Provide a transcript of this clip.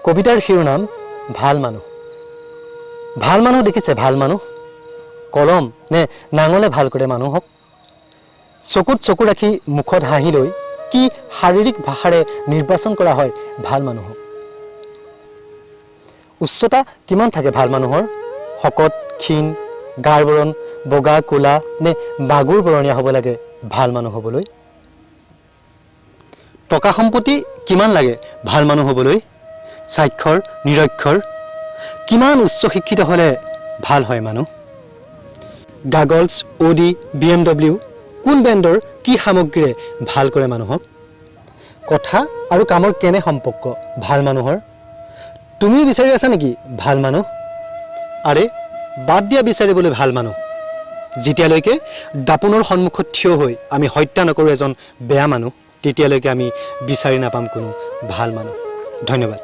কবিতাৰ শিৰোনাম ভাল মানুহ। ভাল মানুহ দেখিছে, ভাল মানুহ কলম নে নাঙলে ভাল কৰে মানুহক। চকুত চকু ৰাখি মুখত হাঁহি লৈ কি শাৰীৰিক ভাষাৰে নিৰ্বাচন কৰা হয় ভাল মানুহক। উচ্চতা কিমান থাকে ভাল মানুহৰ? শকত, ক্ষীণ, গাৰ বৰণ বগা কোলা নে বাগুৰ বৰণীয়া হ'ব লাগে ভাল মানুহ হ'বলৈ? টকা সম্পত্তি কিমান লাগে ভাল মানুহ হ'বলৈ? স্বাক্ষৰ, নিৰক্ষৰ কিমান উচ্চ শিক্ষিত হ'লে ভাল হয় মানুহ? গাগলছ, অডি, BMW কোন ব্ৰেণ্ডৰ কি সামগ্ৰীৰে ভাল কৰে মানুহক? কথা আৰু কামৰ কেনে সম্পৰ্ক ভাল মানুহৰ? তুমি বিচাৰি আছা নেকি ভাল মানুহ? আৰে বাদ দিয়া বিচাৰিবলৈ ভাল মানুহ। যেতিয়ালৈকে দাপোনৰ সন্মুখত থিয় হৈ আমি হত্যা নকৰোঁ এজন বেয়া মানুহ, তেতিয়ালৈকে আমি বিচাৰি নাপাম কোনো ভাল মানুহ। ধন্যবাদ।